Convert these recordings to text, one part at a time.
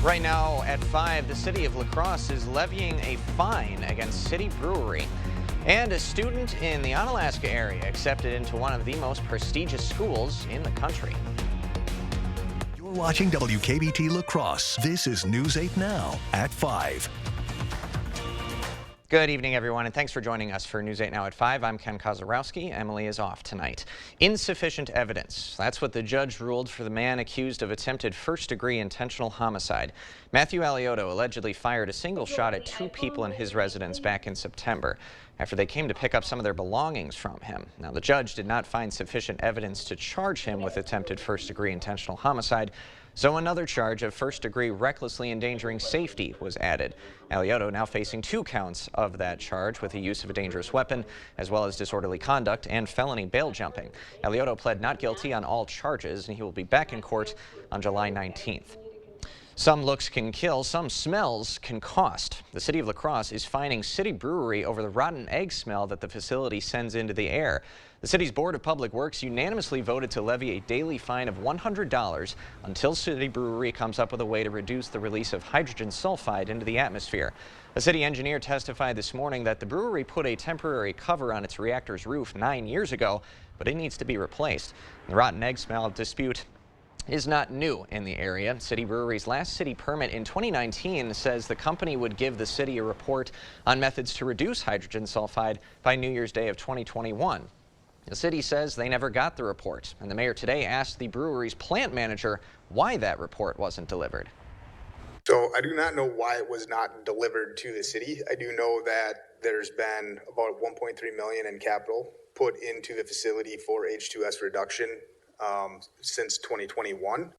Right now at 5, the city of La Crosse is levying a fine against City Brewery. And a student in the Onalaska area accepted into one of the most prestigious schools in the country. You're watching WKBT La Crosse. This is News 8 Now at 5. Good evening, everyone, and thanks for joining us for News 8 Now at 5. I'm Ken Kozarowski. Emily is off tonight. Insufficient evidence. That's what the judge ruled for the man accused of attempted first-degree intentional homicide. Matthew Alioto allegedly fired a single shot at 2 people in his residence back in September after they came to pick up some of their belongings from him. Now, the judge did not find sufficient evidence to charge him with attempted first-degree intentional homicide, so another charge of first-degree recklessly endangering safety was added. Alioto now facing 2 counts of that charge with the use of a dangerous weapon, as well as disorderly conduct and felony bail jumping. Alioto pled not guilty on all charges, and he will be back in court on July 19th. Some looks can kill, some smells can cost. The city of La Crosse is fining City Brewery over the rotten egg smell that the facility sends into the air. The city's Board of Public Works unanimously voted to levy a daily fine of $100 until City Brewery comes up with a way to reduce the release of hydrogen sulfide into the atmosphere. A city engineer testified this morning that the brewery put a temporary cover on its reactor's roof 9 years ago, but it needs to be replaced. The rotten egg smell dispute is not new in the area. City Brewery's last city permit in 2019 says the company would give the city a report on methods to reduce hydrogen sulfide by New Year's Day of 2021. The city says they never got the report, and the mayor today asked the brewery's plant manager why that report wasn't delivered. So I do not know why it was not delivered to the city. I do know that there's been about $1.3 million in capital put into the facility for H2S reduction since 2021.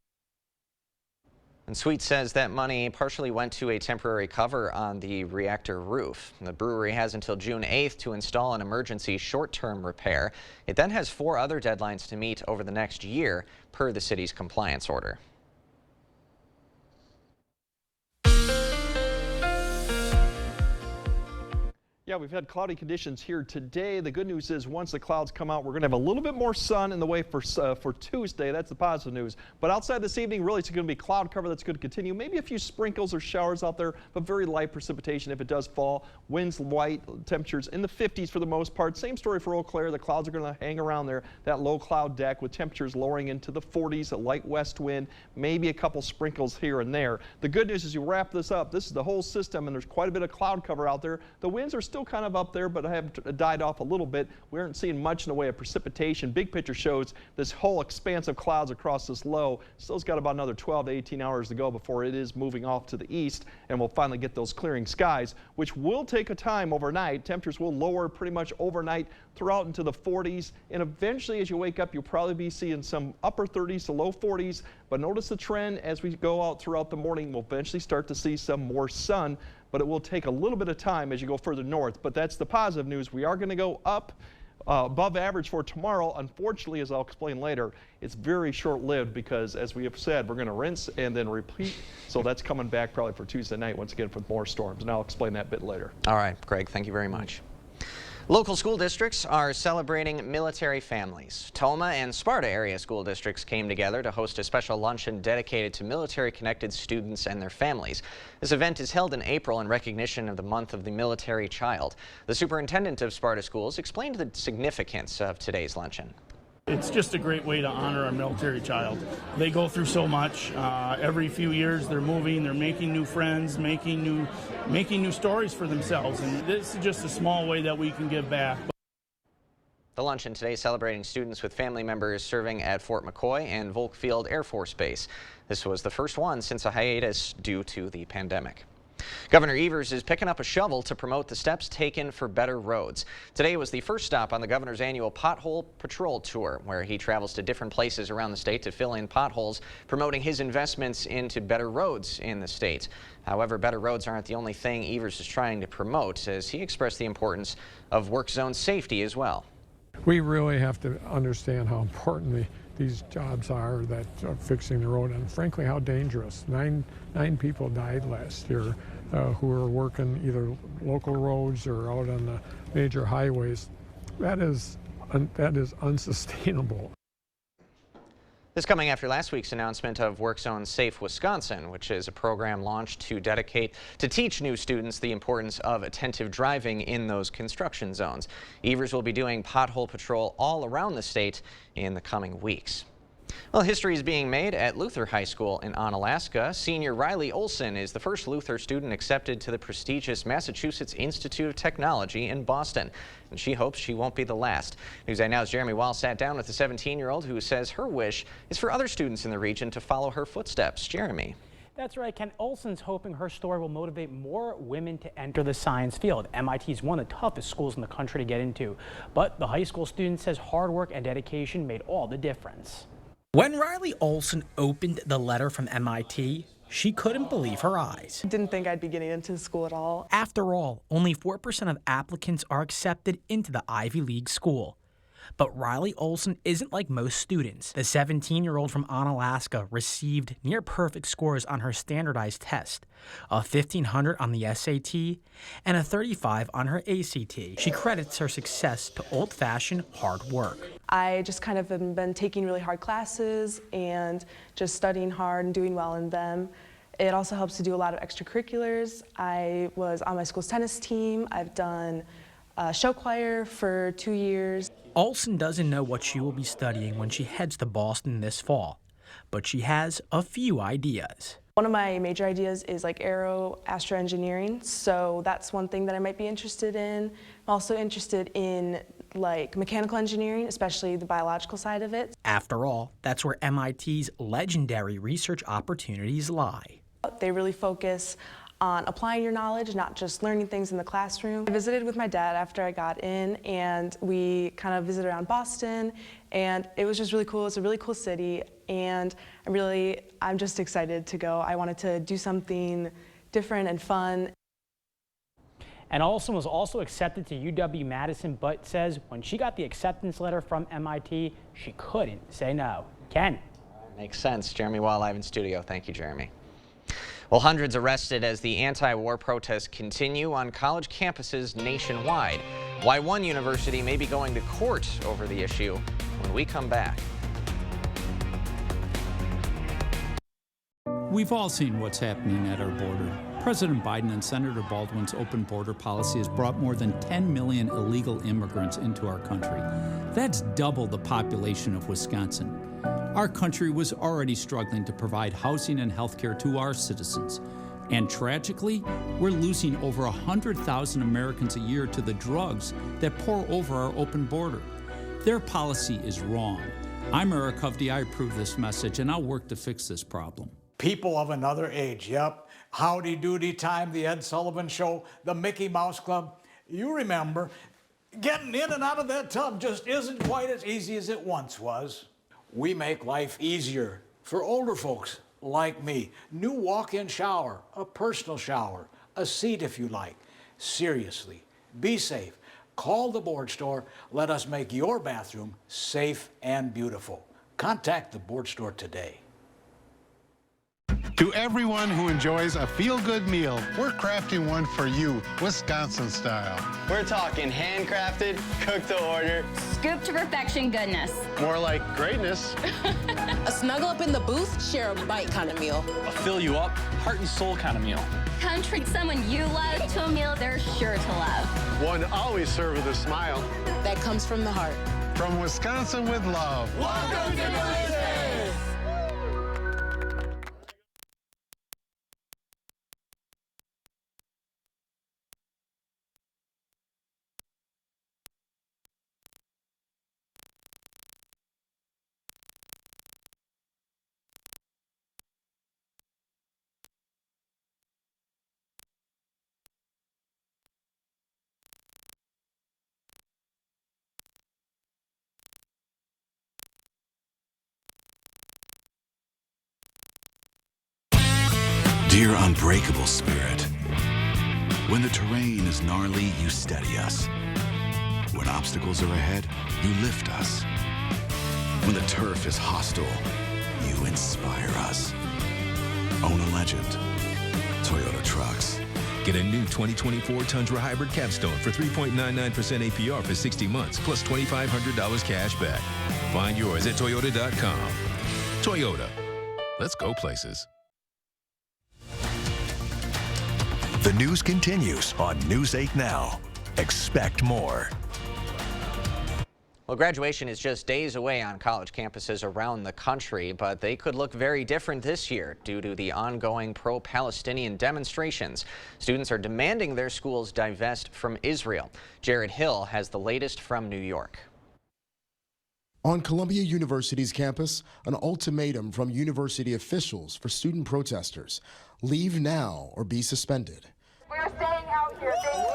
And Sweet says that money partially went to a temporary cover on the reactor roof. The brewery has until June 8th to install an emergency short-term repair. It then has 4 other deadlines to meet over the next year per the city's compliance order. Yeah, we've had cloudy conditions here today. The good news is once the clouds come out, we're going to have a little bit more sun in the way for Tuesday. That's the positive news. But outside this evening, really, it's going to be cloud cover that's going to continue. Maybe a few sprinkles or showers out there, but very light precipitation if it does fall. Winds light, temperatures in the 50s for the most part. Same story for Eau Claire. The clouds are going to hang around there, that low cloud deck with temperatures lowering into the 40s, a light west wind, maybe a couple sprinkles here and there. The good news is you wrap this up. This is the whole system, and there's quite a bit of cloud cover out there. The winds are still kind of up there, but have died off a little bit. We aren't seeing much in the way of precipitation. Big picture shows this whole expanse of clouds across this low. Still's got about another 12 to 18 hours to go before it is moving off to the east, and we'll finally get those clearing skies, which will take a time overnight. Temperatures will lower pretty much overnight throughout into the 40s, and eventually as you wake up, you'll probably be seeing some upper 30s to low 40s, but notice the trend as we go out throughout the morning. We'll eventually start to see some more sun, but it will take a little bit of time as you go further north. But that's the positive news. We are going to go up above average for tomorrow. Unfortunately, as I'll explain later, it's very short-lived because, as we have said, we're going to rinse and then repeat. So that's coming back probably for Tuesday night once again for more storms. And I'll explain that a bit later. All right, Greg, thank you very much. Local school districts are celebrating military families. Toma and Sparta area school districts came together to host a special luncheon dedicated to military-connected students and their families. This event is held in April in recognition of the month of the military child. The superintendent of Sparta schools explained the significance of today's luncheon. It's just a great way to honor our military child. They go through so much. Every few years they're moving, they're making new friends, making new stories for themselves. And this is just a small way that we can give back. The luncheon today celebrating students with family members serving at Fort McCoy and Volk Field Air Force Base. This was the first one since a hiatus due to the pandemic. Governor Evers is picking up a shovel to promote the steps taken for better roads. Today was the first stop on the governor's annual Pothole Patrol Tour, where he travels to different places around the state to fill in potholes, promoting his investments into better roads in the state. However, better roads aren't the only thing Evers is trying to promote, as he expressed the importance of work zone safety as well. We really have to understand how important these jobs are that are fixing the road, and frankly how dangerous. Nine people died last year who were working either local roads or out on the major highways. That is unsustainable. This coming after last week's announcement of WorkZone Safe Wisconsin, which is a program launched to teach new students the importance of attentive driving in those construction zones. Evers will be doing pothole patrol all around the state in the coming weeks. Well, history is being made at Luther High School in Onalaska. Senior Riley Olson is the first Luther student accepted to the prestigious Massachusetts Institute of Technology in Boston, and she hopes she won't be the last. News 8 Now's Jeremy Wall sat down with the 17-year-old who says her wish is for other students in the region to follow her footsteps. Jeremy. That's right, Ken. Olson's hoping her story will motivate more women to enter the science field. MIT is one of the toughest schools in the country to get into, but the high school student says hard work and dedication made all the difference. When Riley Olson opened the letter from MIT, she couldn't believe her eyes. Didn't think I'd be getting into school at all. After all, only 4% of applicants are accepted into the Ivy League school. But Riley Olson isn't like most students. The 17-year-old from Onalaska received near-perfect scores on her standardized test, a 1,500 on the SAT, and a 35 on her ACT. She credits her success to old-fashioned hard work. I just kind of have been taking really hard classes and just studying hard and doing well in them. It also helps to do a lot of extracurriculars. I was on my school's tennis team. I've done show choir for 2 years. Olson doesn't know what she will be studying when she heads to Boston this fall, but she has a few ideas. One of my major ideas is like astroengineering, so that's one thing that I might be interested in. I'm also interested in like mechanical engineering, especially the biological side of it. After all, that's where MIT's legendary research opportunities lie. They really focus on applying your knowledge, not just learning things in the classroom. I visited with my dad after I got in, and we kind of visited around Boston, and it was just really cool. It's a really cool city, and I'm just excited to go. I wanted to do something different and fun. And Olson was also accepted to UW-Madison, but says when she got the acceptance letter from MIT, she couldn't say no. Ken. Makes sense. Jeremy Wall live in studio. Thank you, Jeremy. Well, hundreds arrested as the anti-war protests continue on college campuses nationwide. Why one university may be going to court over the issue when we come back. We've all seen what's happening at our border. President Biden and Senator Baldwin's open border policy has brought more than 10 million illegal immigrants into our country. That's double the population of Wisconsin. Our country was already struggling to provide housing and health care to our citizens. And tragically, we're losing over 100,000 Americans a year to the drugs that pour over our open border. Their policy is wrong. I'm Eric Hovde. I approve this message, and I'll work to fix this problem. People of another age, yep. Howdy Doody Time, the Ed Sullivan Show, the Mickey Mouse Club. You remember, getting in and out of that tub just isn't quite as easy as it once was. We make life easier for older folks like me. New walk-in shower, a personal shower, a seat if you like. Seriously, be safe. Call the board store. Let us make your bathroom safe and beautiful. Contact the board store today. To everyone who enjoys a feel-good meal, we're crafting one for you, Wisconsin style. We're talking handcrafted, cooked to order. Scoop to perfection goodness. More like greatness. A snuggle up in the booth, share a bite kind of meal. A fill you up, heart and soul kind of meal. Come treat someone you love to a meal they're sure to love. One always served with a smile. That comes from the heart. From Wisconsin with love. Welcome to Delicious! Dear unbreakable spirit, when the terrain is gnarly, you steady us. When obstacles are ahead, you lift us. When the turf is hostile, you inspire us. Own a legend. Toyota Trucks. Get a new 2024 Tundra Hybrid Capstone for 3.99% APR for 60 months, plus $2,500 cash back. Find yours at Toyota.com. Toyota. Let's go places. The news continues on News 8 Now. Expect more. Well, graduation is just days away on college campuses around the country, but they could look very different this year due to the ongoing pro-Palestinian demonstrations. Students are demanding their schools divest from Israel. Jared Hill has the latest from New York. On Columbia University's campus, an ultimatum from university officials for student protesters. Leave now or be suspended. We're staying out here. Thank you.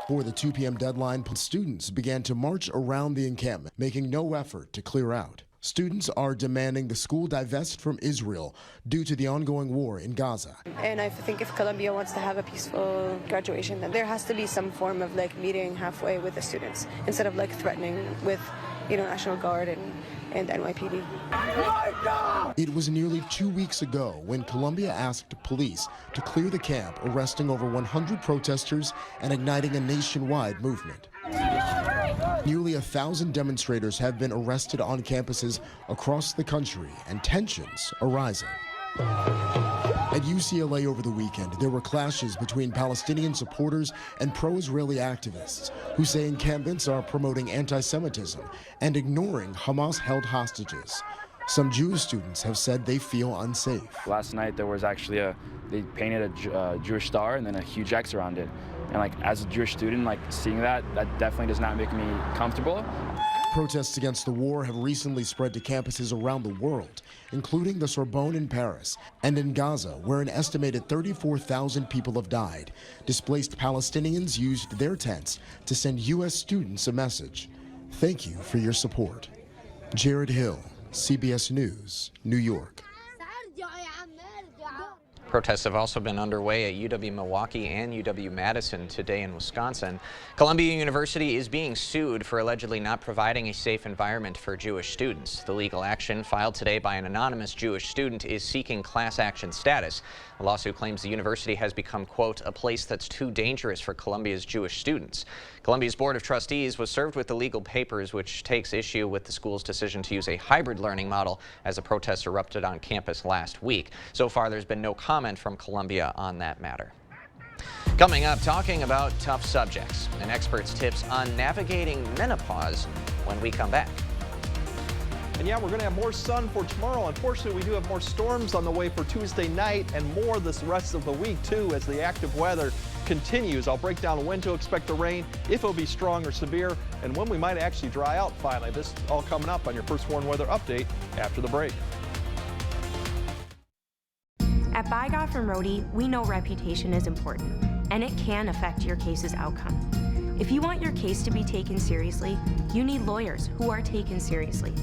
Before the 2 p.m. deadline, students began to march around the encampment, making no effort to clear out. Students are demanding the school divest from Israel due to the ongoing war in Gaza. And I think if Columbia wants to have a peaceful graduation, then there has to be some form of meeting halfway with the students instead of threatening with, National Guard and NYPD. It was nearly 2 weeks ago when Columbia asked police to clear the camp, arresting over 100 protesters and igniting a nationwide movement. Nearly 1,000 demonstrators have been arrested on campuses across the country, and tensions are rising. At UCLA over the weekend, there were clashes between Palestinian supporters and pro-Israeli activists who say encampments are promoting anti-Semitism and ignoring Hamas-held hostages. Some Jewish students have said they feel unsafe. Last night there was actually they painted a Jewish star and then a huge X around it. And as a Jewish student, seeing that definitely does not make me comfortable. Protests against the war have recently spread to campuses around the world, including the Sorbonne in Paris and in Gaza, where an estimated 34,000 people have died. Displaced Palestinians used their tents to send U.S. students a message. Thank you for your support. Jared Hill, CBS News, New York. Protests have also been underway at UW-Milwaukee and UW-Madison today in Wisconsin. Columbia University is being sued for allegedly not providing a safe environment for Jewish students. The legal action filed today by an anonymous Jewish student is seeking class action status. The lawsuit claims the university has become, quote, a place that's too dangerous for Columbia's Jewish students. Columbia's Board of Trustees was served with the legal papers, which takes issue with the school's decision to use a hybrid learning model as a protest erupted on campus last week. So far, there's been no comment from Columbia on that matter. Coming up, talking about tough subjects and experts' tips on navigating menopause when we come back. And yeah, we're going to have more sun for tomorrow. Unfortunately, we do have more storms on the way for Tuesday night and more this rest of the week, too, as the active weather continues. I'll break down when to expect the rain, if it'll be strong or severe, and when we might actually dry out finally. This all coming up on your First Warn Weather Update after the break. At By Goffin Rohde, we know reputation is important, and it can affect your case's outcome. If you want your case to be taken seriously, you need lawyers who are taken seriously.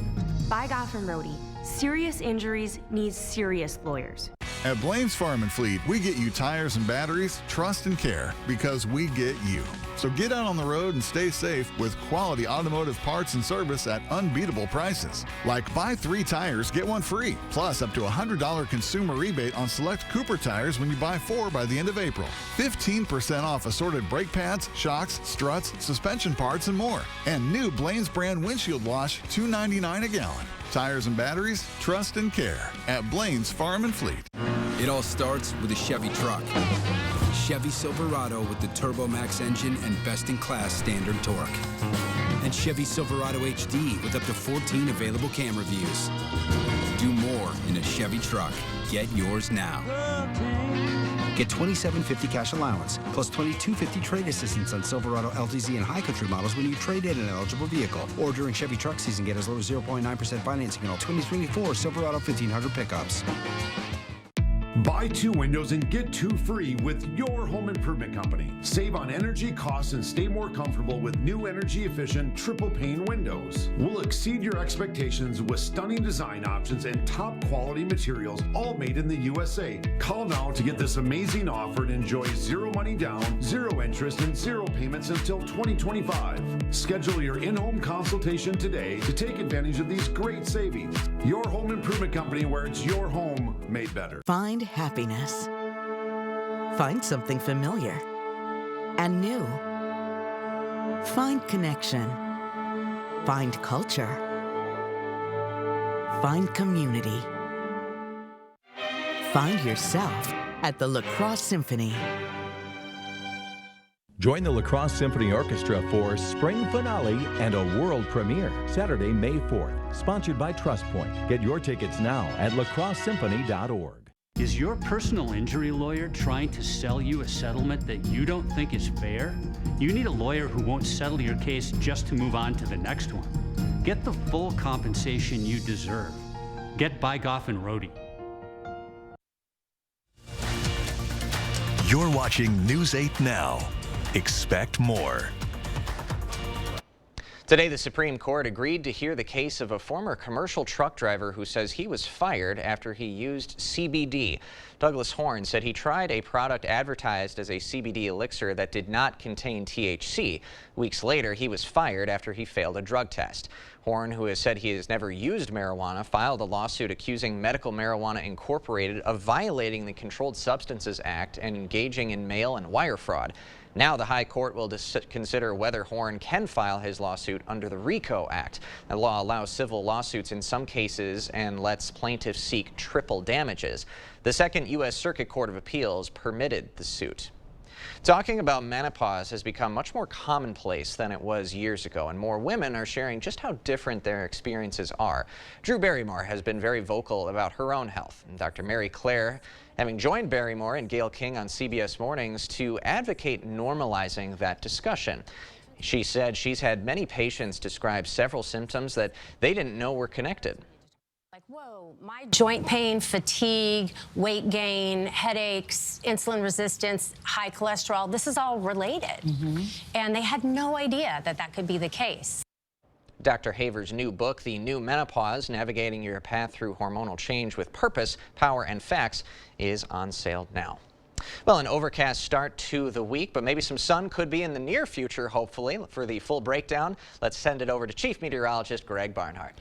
By Goffin Rohde, serious injuries need serious lawyers. At Blaine's Farm and Fleet, we get you tires and batteries, trust and care, because we get you. So get out on the road and stay safe with quality automotive parts and service at unbeatable prices. Like buy 3 tires, get 1 free, plus up to $100 consumer rebate on select Cooper tires when you buy 4 by the end of April. 15% off assorted brake pads, shocks, struts, suspension parts, and more. And new Blaine's brand windshield wash, $2.99 a gallon. Tires and batteries, trust and care at Blaine's Farm and Fleet. It all starts with a Chevy truck. Chevy Silverado with the Turbo Max engine and best-in-class standard torque. And Chevy Silverado HD with up to 14 available camera views. Do more in a Chevy truck. Get yours now. Get $2,750 cash allowance, plus $2,250 trade assistance on Silverado, LTZ, and High Country models when you trade in an eligible vehicle. Or during Chevy truck season, get as low as 0.9% financing on all 2024 Silverado 1500 pickups. Buy 2 windows and get 2 free with your home improvement company. Save on energy costs and stay more comfortable with new energy efficient triple pane windows. We'll exceed your expectations with stunning design options and top quality materials, all made in the USA. Call now to get this amazing offer and enjoy 0 money down, 0 interest, and 0 payments until 2025. Schedule your in-home consultation today to take advantage of these great savings. Your home improvement company, where it's your home made better. Find happiness. Find something familiar and new. Find connection. Find culture. find community. Find yourself at the La Crosse Symphony. Join the La Crosse Symphony Orchestra for Spring Finale and a world premiere, Saturday, May 4th. Sponsored by TrustPoint. Get your tickets now at lacrossesymphony.org. Is your personal injury lawyer trying to sell you a settlement that you don't think is fair? You need a lawyer who won't settle your case just to move on to the next one. Get the full compensation you deserve. Get Bygoff and Rohde. You're watching News 8 Now. Expect more. Today, the Supreme Court agreed to hear the case of a former commercial truck driver who says he was fired after he used CBD. Douglas Horn said he tried a product advertised as a CBD elixir that did not contain THC. Weeks later, he was fired after he failed a drug test. Horn, who has said he has never used marijuana, filed a lawsuit accusing Medical Marijuana Incorporated of violating the Controlled Substances Act and engaging in mail and wire fraud. Now the High Court will consider whether Horn can file his lawsuit under the RICO Act. The law allows civil lawsuits in some cases and lets plaintiffs seek triple damages. The Second U.S. Circuit Court of Appeals permitted the suit. Talking about menopause has become much more commonplace than it was years ago, and more women are sharing just how different their experiences are. Drew Barrymore has been very vocal about her own health, and Dr. Mary Claire having joined Barrymore and Gail King on CBS Mornings to advocate normalizing that discussion. She said she's had many patients describe several symptoms that they didn't know were connected. Like, whoa, my joint pain, fatigue, weight gain, headaches, insulin resistance, high cholesterol, this is all related. And they had no idea that that could be the case. Dr. Haver's new book, The New Menopause, Navigating Your Path Through Hormonal Change with Purpose, Power, and Facts, is on sale now. Well, an overcast start to the week, but maybe some sun could be in the near future, hopefully. For the full breakdown, let's send it over to Chief Meteorologist Greg Barnhart.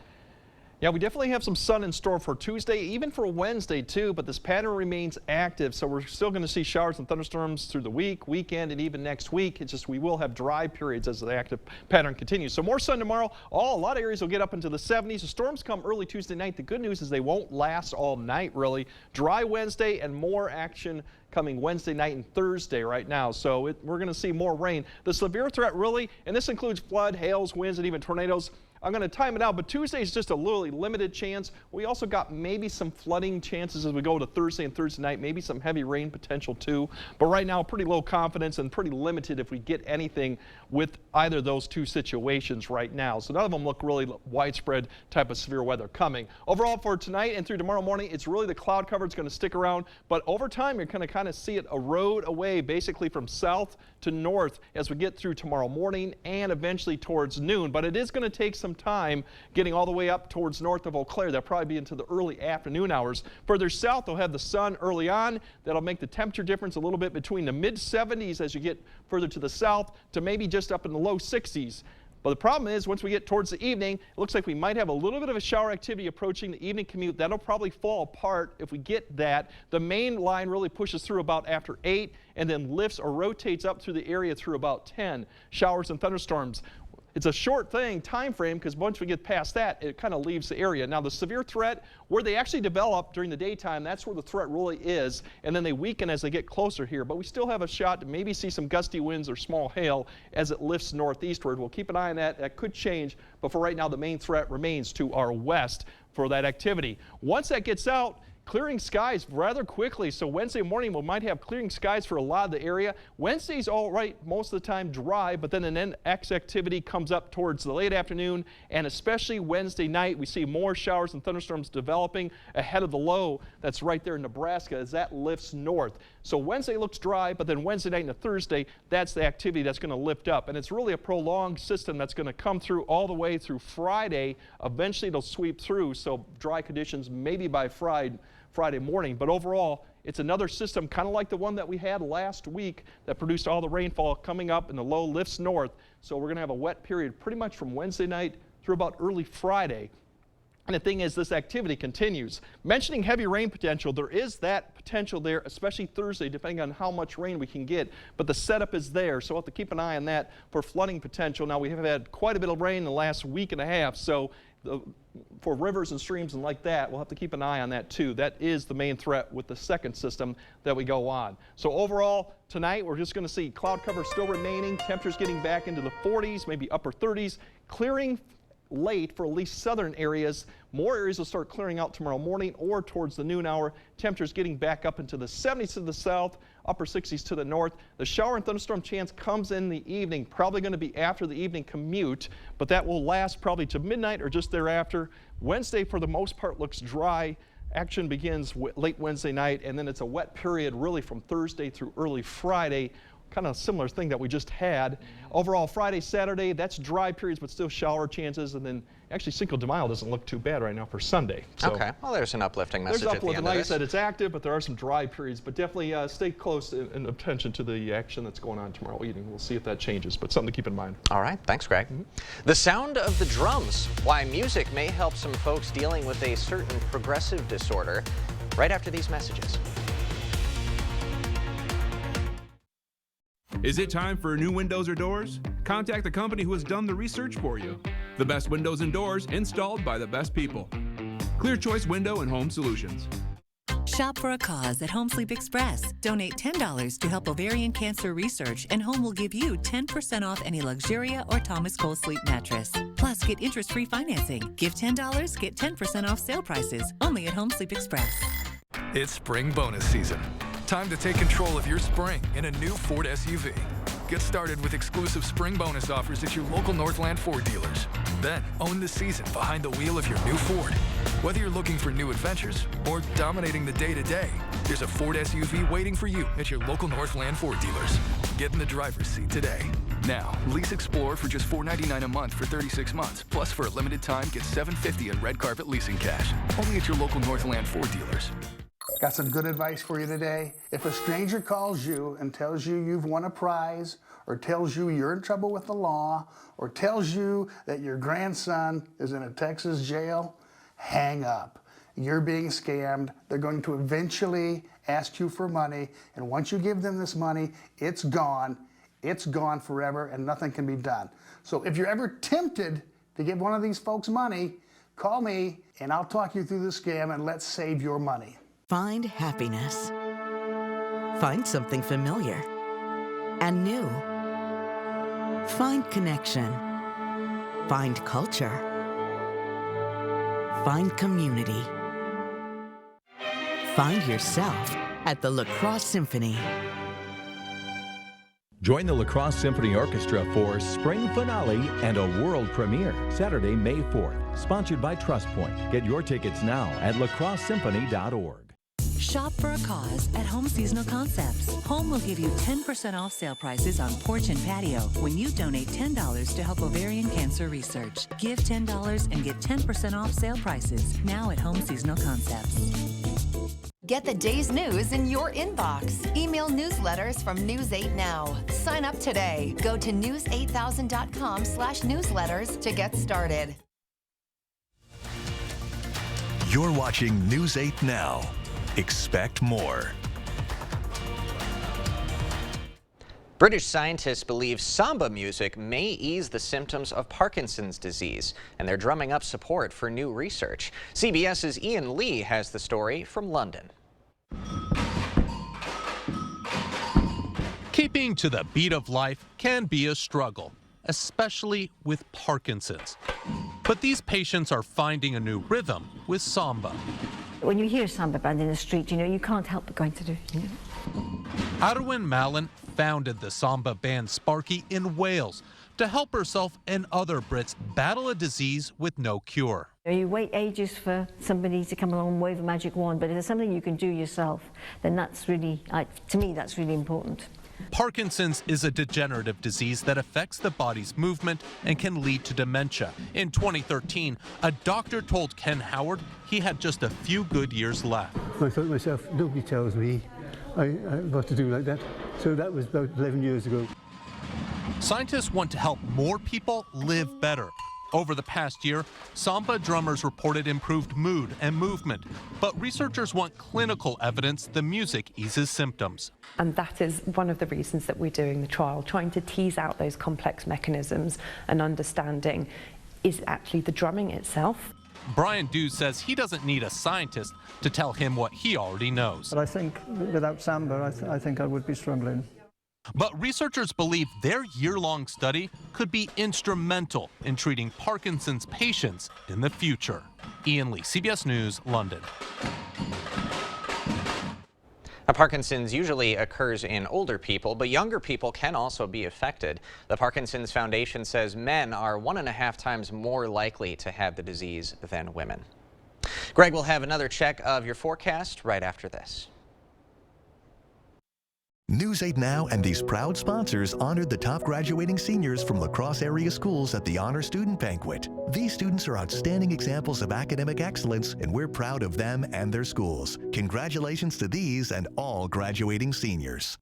Yeah, we definitely have some sun in store for Tuesday, even for Wednesday too, but this pattern remains active, so we're still going to see showers and thunderstorms through the weekend, and even next week. It's just we will have dry periods as the active pattern continues. So more sun tomorrow. A lot of areas will get up into the 70s. The storms come early Tuesday night. The good news is they won't last all night, really. Dry Wednesday and more action coming Wednesday night and Thursday right now. So we're going to see more rain. The severe threat really, and this includes flood, hails, winds, and even tornadoes. I'm going to time it out, but Tuesday is just a really limited chance. We also got maybe some flooding chances as we go to Thursday and Thursday night, maybe some heavy rain potential too. But right now, pretty low confidence and pretty limited if we get anything with either of those two situations right now. So none of them look really widespread type of severe weather coming. Overall for tonight and through tomorrow morning, it's really the cloud cover that's going to stick around. But over time, you're going to kind of see it erode away basically from south to north as we get through tomorrow morning and eventually towards noon. But it is going to take some time getting all the way up towards north of Eau Claire. That'll probably be into the early afternoon hours. Further south, they'll have the sun early on. That'll make the temperature difference a little bit between the mid 70s as you get further to the south to maybe just up in the low 60s. But the problem is, once we get towards the evening, it looks like we might have a little bit of a shower activity approaching the evening commute. That'll probably fall apart if we get that. The main line really pushes through about after 8 and then lifts or rotates up through the area through about 10. Showers and thunderstorms. It's a short time frame, because once we get past that, it kind of leaves the area. Now, the severe threat, where they actually develop during the daytime, that's where the threat really is, and then they weaken as they get closer here. But we still have a shot to maybe see some gusty winds or small hail as it lifts northeastward. We'll keep an eye on that. That could change, but for right now, the main threat remains to our west for that activity. Once that gets out, clearing skies rather quickly. So Wednesday morning, we might have clearing skies for a lot of the area. Wednesday's all right, most of the time dry, but then an NX activity comes up towards the late afternoon, and especially Wednesday night, we see more showers and thunderstorms developing ahead of the low that's right there in Nebraska as that lifts north. So Wednesday looks dry, but then Wednesday night and Thursday, that's the activity that's going to lift up. And it's really a prolonged system that's going to come through all the way through Friday. Eventually, it'll sweep through, so dry conditions maybe by Friday morning. But overall, it's another system kind of like the one that we had last week that produced all the rainfall coming up, and the low lifts north. So we're going to have a wet period pretty much from Wednesday night through about early Friday. And the thing is, this activity continues. Mentioning heavy rain potential, there is that potential there, especially Thursday, depending on how much rain we can get. But the setup is there, so we'll have to keep an eye on that for flooding potential. Now, we have had quite a bit of rain in the last week and a half, so for rivers and streams and like that, we'll have to keep an eye on that too. That is the main threat with the second system that we go on. So overall, tonight we're just going to see cloud cover still remaining, temperatures getting back into the 40s, maybe upper 30s, clearing late for at least southern areas. More areas will start clearing out tomorrow morning or towards the noon hour. Temperatures getting back up into the 70s to the south, upper 60s to the north. The shower and thunderstorm chance comes in the evening, probably going to be after the evening commute, but that will last probably to midnight or just thereafter. Wednesday, for the most part, looks dry. Action begins late Wednesday night, and then it's a wet period really from Thursday through early Friday. Kind of similar thing that we just had. Overall, Friday, Saturday, that's dry periods, but still shower chances. And then actually Cinco de Mayo doesn't look too bad right now for Sunday. So okay, well, there's an uplifting message there's at the end of like this. I said, it's active, but there are some dry periods. But definitely stay close and attention to the action that's going on tomorrow evening. We'll see if that changes, but something to keep in mind. All right, thanks, Greg. The sound of the drums, why music may help some folks dealing with a certain progressive disorder, right after these messages. Is it time for new windows or doors? Contact the company who has done the research for you. The best windows and doors installed by the best people. Clear Choice Window and Home Solutions. Shop for a cause at Home Sleep Express. Donate $10 to help ovarian cancer research, and Home will give you 10% off any Luxuria or Thomas Cole sleep mattress. Plus, get interest-free financing. Give $10, get 10% off sale prices. Only at Home Sleep Express. It's spring bonus season. Time to take control of your spring in a new Ford SUV. Get started with exclusive spring bonus offers at your local Northland Ford dealers. Then own the season behind the wheel of your new Ford. Whether you're looking for new adventures or dominating the day-to-day, there's a Ford SUV waiting for you at your local Northland Ford dealers. Get in the driver's seat today. Now, lease Explorer for just $499 a month for 36 months. Plus, for a limited time, get $750 in red carpet leasing cash. Only at your local Northland Ford dealers. Got some good advice for you today. If a stranger calls you and tells you you've won a prize, or tells you you're in trouble with the law, or tells you that your grandson is in a Texas jail, hang up. You're being scammed. They're going to eventually ask you for money, and once you give them this money, it's gone. It's gone forever, and nothing can be done. So if you're ever tempted to give one of these folks money, call me, and I'll talk you through the scam, and let's save your money. Find happiness. Find something familiar and new. Find connection. Find culture. Find community. Find yourself at the La Crosse Symphony. Join the La Crosse Symphony Orchestra for Spring Finale and a world premiere, Saturday, May 4th. Sponsored by TrustPoint. Get your tickets now at lacrossesymphony.org. Shop for a cause at Home Seasonal Concepts. Home will give you 10% off sale prices on porch and patio when you donate $10 to help ovarian cancer research. Give $10 and get 10% off sale prices now at Home Seasonal Concepts. Get the day's news in your inbox. Email newsletters from News 8 Now. Sign up today. Go to news8000.com/newsletters to get started. You're watching News 8 Now. Expect more. British scientists believe samba music may ease the symptoms of Parkinson's disease, and they're drumming up support for new research. CBS's Ian Lee has the story from London. Keeping to the beat of life can be a struggle, especially with Parkinson's. But these patients are finding a new rhythm with samba. When you hear a samba band in the street, you can't help but going to do, Arwen Mallon founded the samba band Sparky in Wales to help herself and other Brits battle a disease with no cure. You wait ages for somebody to come along and wave a magic wand, but if there's something you can do yourself, then that's really, to me, that's really important. Parkinson's is a degenerative disease that affects the body's movement and can lead to dementia. In 2013, a doctor told Ken Howard he had just a few good years left. I thought to myself, nobody tells me what to do like that. So that was about 11 years ago. Scientists want to help more people live better. Over the past year, samba drummers reported improved mood and movement, but researchers want clinical evidence the music eases symptoms. And that is one of the reasons that we're doing the trial, trying to tease out those complex mechanisms and understanding, is actually the drumming itself. Brian Dew says he doesn't need a scientist to tell him what he already knows. But I think without samba, I think I would be struggling. But researchers believe their year-long study could be instrumental in treating Parkinson's patients in the future. Ian Lee, CBS News, London. Now, Parkinson's usually occurs in older people, but younger people can also be affected. The Parkinson's Foundation says men are 1.5 times more likely to have the disease than women. Greg will have another check of your forecast right after this. News 8 Now and these proud sponsors honored the top graduating seniors from La Crosse area schools at the Honor Student Banquet. These students are outstanding examples of academic excellence, and we're proud of them and their schools. Congratulations to these and all graduating seniors.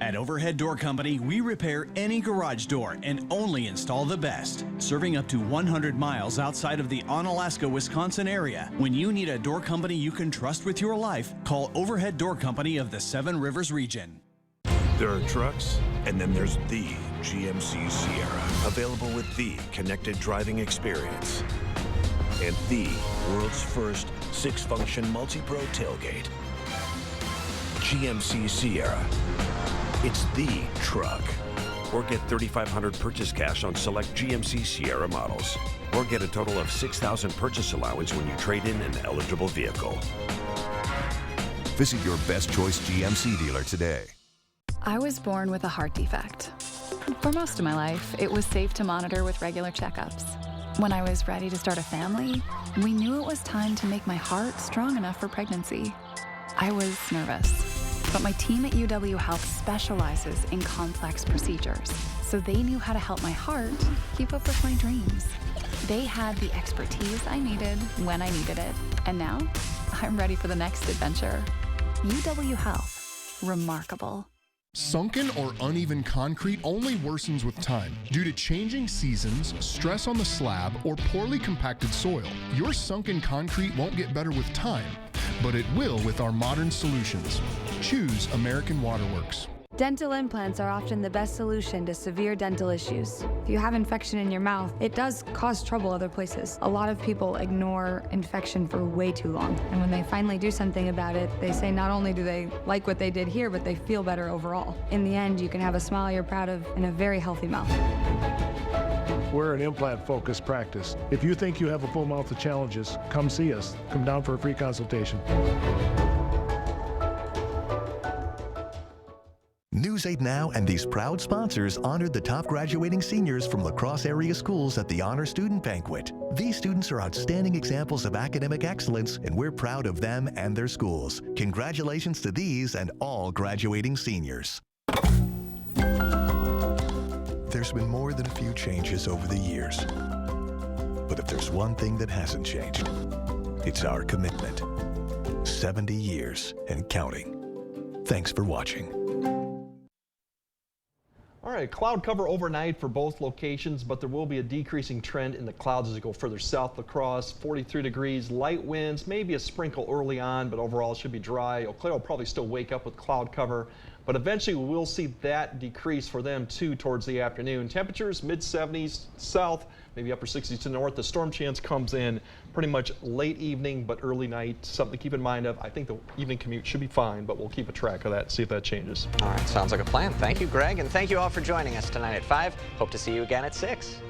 At Overhead Door Company, we repair any garage door and only install the best. Serving up to 100 miles outside of the Onalaska, Wisconsin area. When you need a door company you can trust with your life, call Overhead Door Company of the Seven Rivers region. There are trucks, and then there's the GMC Sierra, available with the connected driving experience and the world's first 6-function multi-pro tailgate. GMC Sierra. It's the truck. Or get $3,500 purchase cash on select GMC Sierra models. Or get a total of $6,000 purchase allowance when you trade in an eligible vehicle. Visit your best choice GMC dealer today. I was born with a heart defect. For most of my life, it was safe to monitor with regular checkups. When I was ready to start a family, we knew it was time to make my heart strong enough for pregnancy. I was nervous, but my team at UW Health specializes in complex procedures, so they knew how to help my heart keep up with my dreams. They had the expertise I needed when I needed it, and now I'm ready for the next adventure. UW Health. Remarkable. Sunken or uneven concrete only worsens with time due to changing seasons, stress on the slab, or poorly compacted soil. Your sunken concrete won't get better with time, but it will with our modern solutions. Choose American Waterworks. Dental implants are often the best solution to severe dental issues. If you have infection in your mouth, it does cause trouble other places. A lot of people ignore infection for way too long. And when they finally do something about it, they say not only do they like what they did here, but they feel better overall. In the end, you can have a smile you're proud of and a very healthy mouth. We're an implant-focused practice. If you think you have a full mouth of challenges, come see us. Come down for a free consultation. News 8 Now and these proud sponsors honored the top graduating seniors from La Crosse area schools at the Honor Student Banquet. These students are outstanding examples of academic excellence, and we're proud of them and their schools. Congratulations to these and all graduating seniors. There's been more than a few changes over the years. But if there's one thing that hasn't changed, it's our commitment. 70 years and counting. Thanks for watching. All right, cloud cover overnight for both locations, but there will be a decreasing trend in the clouds as you go further south. La Crosse, 43 degrees, light winds, maybe a sprinkle early on, but overall it should be dry. Eau Claire will probably still wake up with cloud cover, but eventually we will see that decrease for them too towards the afternoon. Temperatures mid-70s south, maybe upper 60s to north. The storm chance comes in pretty much late evening, but early night. Something to keep in mind of. I think the evening commute should be fine, but we'll keep a track of that and see if that changes. All right, sounds like a plan. Thank you, Greg, and thank you all for joining us tonight at 5. Hope to see you again at 6.